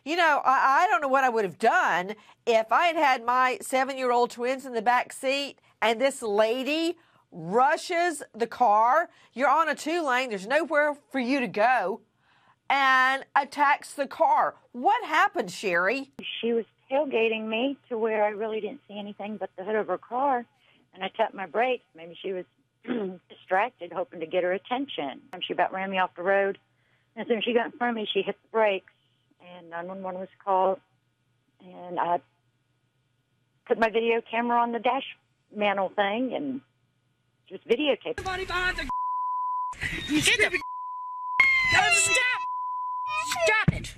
You know, I don't know what I would have done if I had had my 7-year-old twins in the back seat and this lady rushes the car. You're on a 2-lane. There's nowhere for you to go, and attacks the car. What happened, Sherry? She was tailgating me to where I really didn't see anything but the hood of her car, and I tapped my brakes. Maybe she was distracted, hoping to get her attention. And she about ran me off the road. And as soon as she got in front of me, she hit the brakes, and 911 was called. And I put my video camera on the dash mantle thing and just videotaped. Everybody behind the Stop it!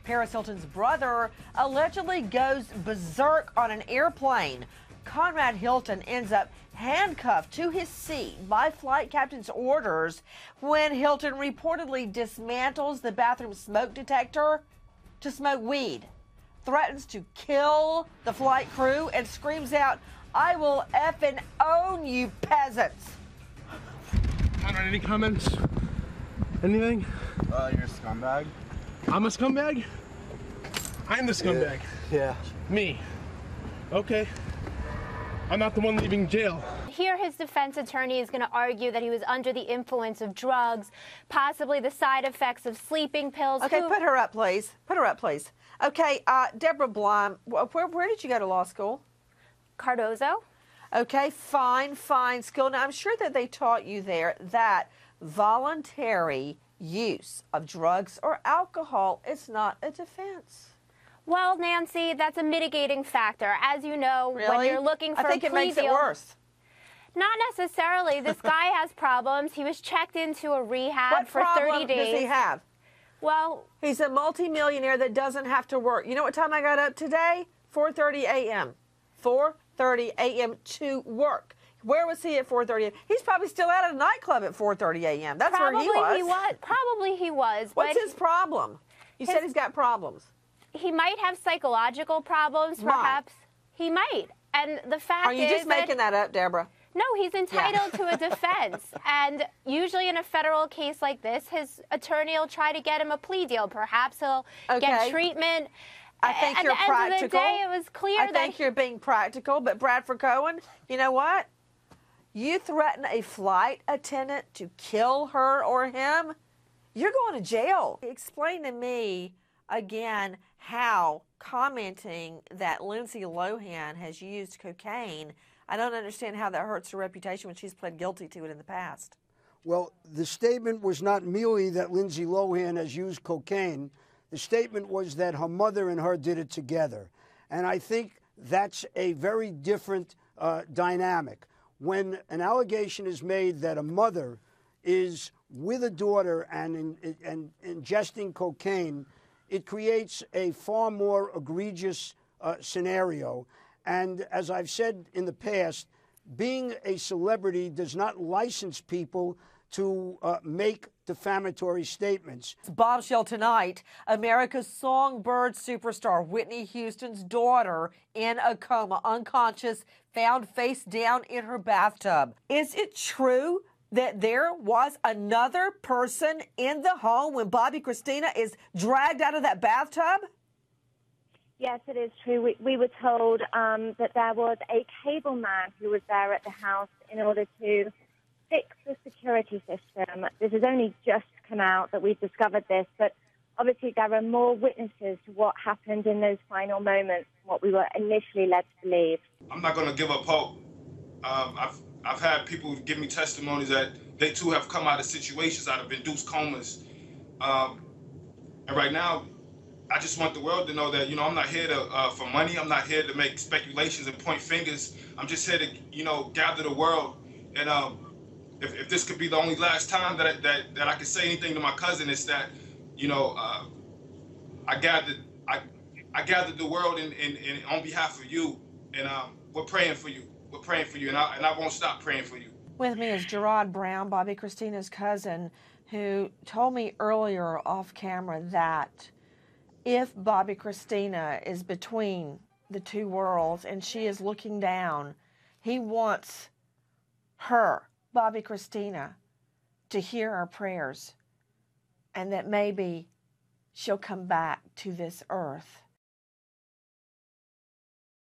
Paris Hilton's brother allegedly goes berserk on an airplane. Conrad Hilton ends up handcuffed to his seat by flight captain's orders when Hilton reportedly dismantles the bathroom smoke detector to smoke weed, threatens to kill the flight crew, and screams out, "I will effing own you peasants." Conrad, any comments? Anything? You're a scumbag. I'm a scumbag? I'm the scumbag. Yeah. Me. Okay. I'm not the one leaving jail. Here, his defense attorney is going to argue that he was under the influence of drugs, possibly the side effects of sleeping pills. Okay, put her up, please. Put her up, please. Okay, Deborah Blum, where did you go to law school? Cardozo. Okay, fine school. Now, I'm sure that they taught you there that voluntary use of drugs or alcohol is not a defense. Well, Nancy, that's a mitigating factor. As you know, Really? when you're looking for I think a it plea makes deal, it worse. Not necessarily. This guy has problems. He was checked into a rehab for 30 days. What problem does he have? Well, he's a multimillionaire that doesn't have to work. You know what time I got up today? 4:30 a.m. 4:30 a.m. to work. Where was he at 4:30 a.m.? He's probably still out at a nightclub at 4:30 a.m. That's probably where he was. Probably he was. What's his problem? You said he's got problems. He might have psychological problems, perhaps. He might. And the fact is, are you just making that up, Deborah? No, he's entitled to a defense. And usually in a federal case like this, his attorney will try to get him a plea deal. Perhaps he'll get treatment. I think you're practical. At the end of the day, it was clear I think you're being practical. But Bradford Cohen, you know what? You threaten a flight attendant to kill her or him, you're going to jail. Explain to me again how commenting that Lindsay Lohan has used cocaine, I don't understand how that hurts her reputation when she's pled guilty to it in the past. Well, the statement was not merely that Lindsay Lohan has used cocaine. The statement was that her mother and her did it together. And I think that's a very different dynamic. When an allegation is made that a mother is with a daughter and ingesting cocaine, it creates a far more egregious scenario. And as I've said in the past, being a celebrity does not license people to make defamatory statements. Bombshell tonight, America's songbird superstar Whitney Houston's daughter in a coma, unconscious, found face down in her bathtub. Is it true that there was another person in the home when Bobbi Kristina is dragged out of that bathtub? Yes, it is true. We were told that there was a cable man who was there at the house in order to fix the security system. This has only just come out that we've discovered this, but obviously there are more witnesses to what happened in those final moments than what we were initially led to believe. I'm not going to give up hope. I've had people give me testimonies that they too have come out of situations, out of induced comas. And right now, I just want the world to know that, I'm not here to for money. I'm not here to make speculations and point fingers. I'm just here to, gather the world. And if this could be the only last time that I could say anything to my cousin, it's that, I gathered the world in on behalf of you, and we're praying for you. We're praying for you, and I won't stop praying for you. With me is Gerard Brown, Bobbi Kristina's cousin, who told me earlier off camera that if Bobbi Kristina is between the two worlds and she is looking down, he wants her, Bobbi Kristina, to hear our prayers, and that maybe she'll come back to this earth.